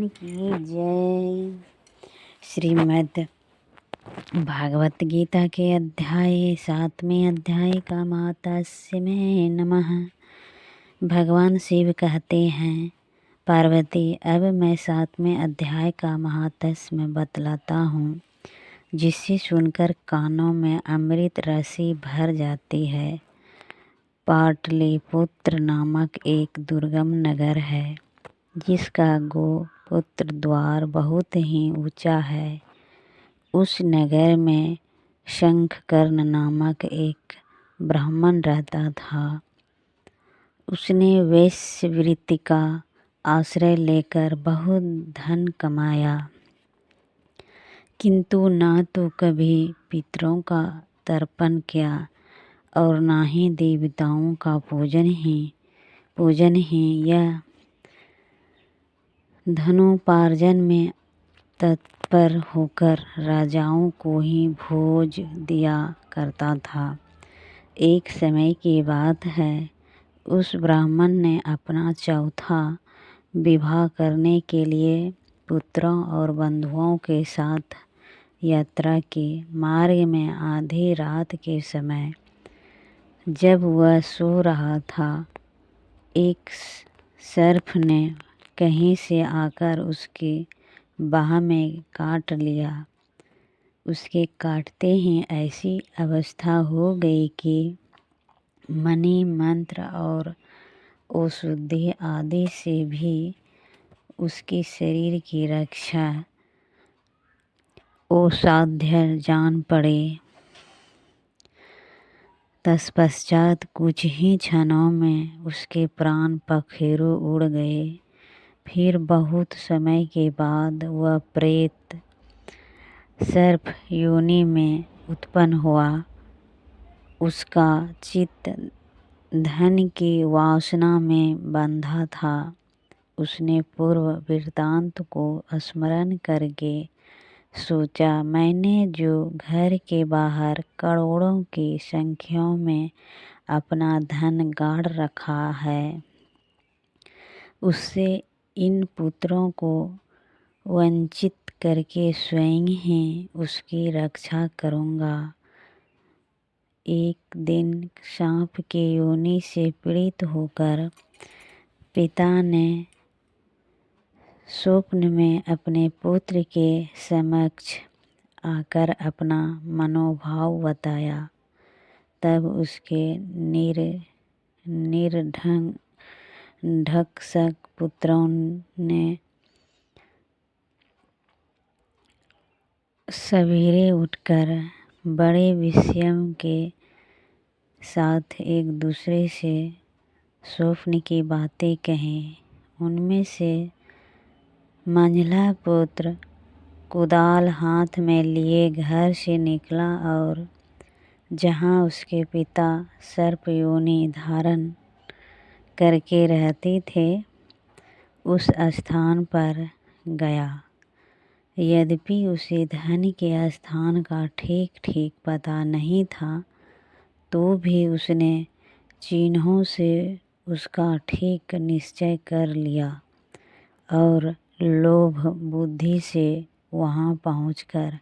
भगवान की जय। श्रीमद् भागवत गीता के अध्याय 7वें अध्याय का महात्म्य में नमः। भगवान शिव कहते हैं, पार्वती अब मैं 7वें अध्याय का महात्म्य बतलाता हूँ, जिसे सुनकर कानों में अमृत रसी भर जाती है। पाटलिपुत्र नामक एक दुर्गम नगर है, जिसका गोपुत्र द्वार बहुत ही ऊंचा है। उस नगर में शंखकर्ण नामक एक ब्राह्मण रहता था। उसने वेश्यावृत्ति का आश्रय लेकर बहुत धन कमाया, किंतु न तो कभी पितरों का तर्पण किया और न ही देवताओं का पूजन ही यह धनोपार्जन में तत्पर होकर राजाओं को ही भोज दिया करता था। एक समय की बात है, उस ब्राह्मण ने अपना चौथा विवाह करने के लिए पुत्रों और बंधुओं के साथ यात्रा की। मार्ग में आधी रात के समय जब वह सो रहा था, एक सर्प ने कहीं से आकर उसकी बाह में काट लिया। उसके काटते ही ऐसी अवस्था हो गई कि मणि मंत्र और औषधि आदि से भी उसके शरीर की रक्षा असाध्य जान पड़े। तत्पश्चात कुछ ही क्षणों में उसके प्राण पखेरु उड़ गए। फिर बहुत समय के बाद वह प्रेत सर्प योनि में उत्पन्न हुआ। उसका चित्त धन की वासना में बंधा था। उसने पूर्व वृत्तांत को स्मरण करके सोचा, मैंने जो घर के बाहर करोड़ों की संख्या में अपना धन गाड़ रखा है, उससे इन पुत्रों को वंचित करके स्वयं ही उसकी रक्षा करूँगा। एक दिन सांप के योनि से पीड़ित होकर पिता ने स्वप्न में अपने पुत्र के समक्ष आकर अपना मनोभाव बताया। तब उसके निर्धक्क पुत्रों ने सवेरे उठकर बड़े विस्मय के साथ एक दूसरे से स्वप्न की बातें कहीं। उनमें से मंझला पुत्र कुदाल हाथ में लिए घर से निकला और जहाँ उसके पिता सर्प योनि धारण करके रहते थे, उस स्थान पर गया। यद्यपि उसे धन के स्थान का ठीक पता नहीं था, तो भी उसने चिन्हों से उसका ठीक निश्चय कर लिया और लोभ बुद्धि से वहाँ पहुंचकर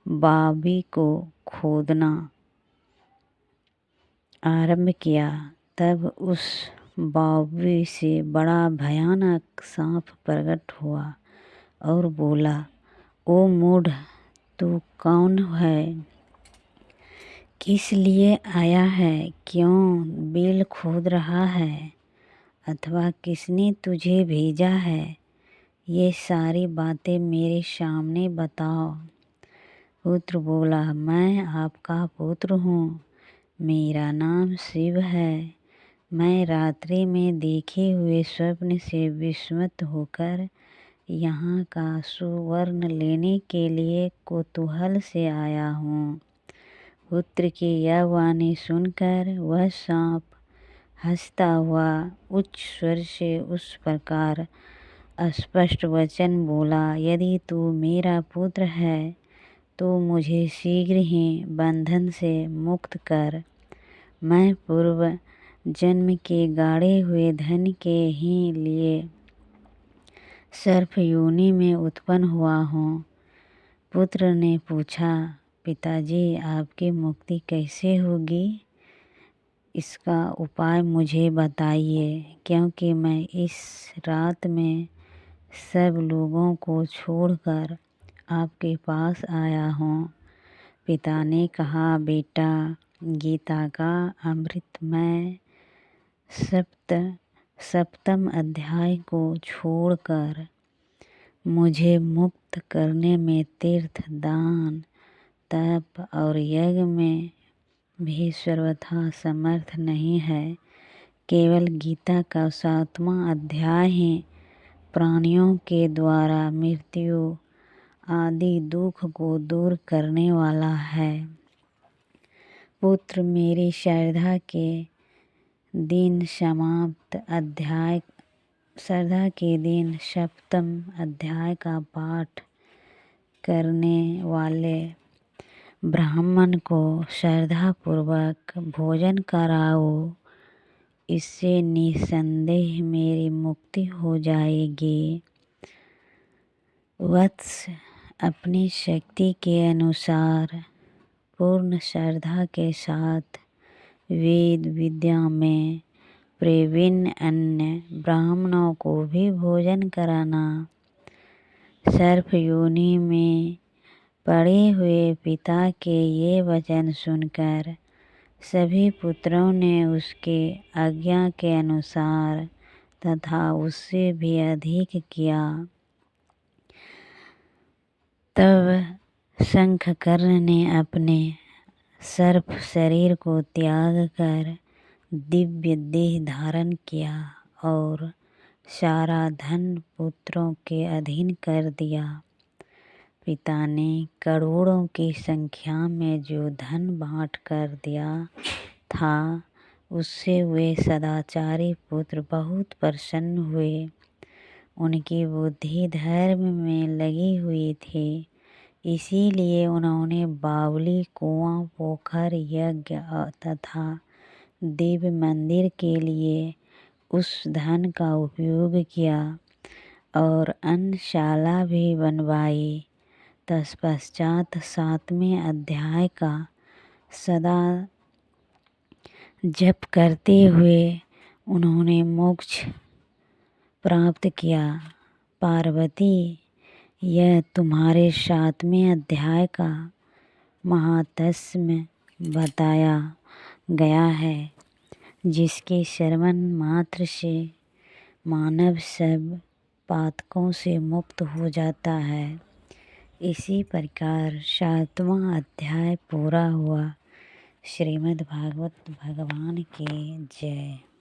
बावी को खोदना आरंभ किया। तब उस बावी से बड़ा भयानक सांप प्रकट हुआ और बोला, ओ मूढ़, तू कौन है? किस लिए आया है? क्यों बिल खोद रहा है? अथवा किसने तुझे भेजा है? ये सारी बातें मेरे सामने बताओ। पुत्र बोला, मैं आपका पुत्र हूँ। मेरा नाम शिव है। मैं रात्रि में देखे हुए स्वप्न से विस्मित होकर यहाँ का सुवर्ण लेने के लिए कौतूहल से आया हूँ। पुत्र की यह वाणी सुनकर वह सांप हंसता हुआ उच्च स्वर से उस प्रकार स्पष्ट वचन बोला, यदि तू मेरा पुत्र है तो मुझे शीघ्र ही बंधन से मुक्त कर। मैं पूर्व जन्म के गाड़े हुए धन के ही लिए सर्प योनि में उत्पन्न हुआ हूँ। पुत्र ने पूछा, पिताजी आपकी मुक्ति कैसे होगी? इसका उपाय मुझे बताइए, क्योंकि मैं इस रात में सब लोगों को छोड़कर आपके पास आया हूँ। पिता ने कहा, बेटा, गीता का अमृतमय सप्तम अध्याय को छोड़कर मुझे मुक्त करने में तीर्थ, दान, तप और यज्ञ में भी सर्वथा समर्थ नहीं है। केवल गीता का 7वां अध्याय ही प्राणियों के द्वारा मृत्यु आदि दुख को दूर करने वाला है। पुत्र, मेरी श्रद्धा के दिन सप्तम अध्याय का पाठ करने वाले ब्राह्मण को श्रद्धापूर्वक भोजन कराओ। इससे निसंदेह मेरी मुक्ति हो जाएगी। वत्स, अपनी शक्ति के अनुसार पूर्ण श्रद्धा के साथ वेद विद्या में प्रवीण अन्य ब्राह्मणों को भी भोजन कराना। सर्प योनि में पड़े हुए पिता के ये वचन सुनकर सभी पुत्रों ने उसके आज्ञा के अनुसार तथा उससे भी अधिक किया। तब शंखकर्ण ने अपने सर्प शरीर को त्याग कर दिव्य देह धारण किया और सारा धन पुत्रों के अधीन कर दिया। पिता ने करोड़ों की संख्या में जो धन बांट कर दिया था, उससे वे सदाचारी पुत्र बहुत प्रसन्न हुए। उनकी बुद्धि धर्म में लगी हुई थी, इसीलिए उन्होंने बावली, कुआं, पोखर, यज्ञ तथा देव मंदिर के लिए उस धन का उपयोग किया और अन्नशाला भी बनवाई। तत्पश्चात 7वें अध्याय का सदा जप करते हुए उन्होंने मोक्ष प्राप्त किया। पार्वती, यह तुम्हारे 7वें अध्याय का महात्म्य बताया गया है, जिसके श्रवण मात्र से मानव सब पातकों से मुक्त हो जाता है। इसी प्रकार 7वां अध्याय पूरा हुआ। श्रीमद् भागवत भगवान की जय।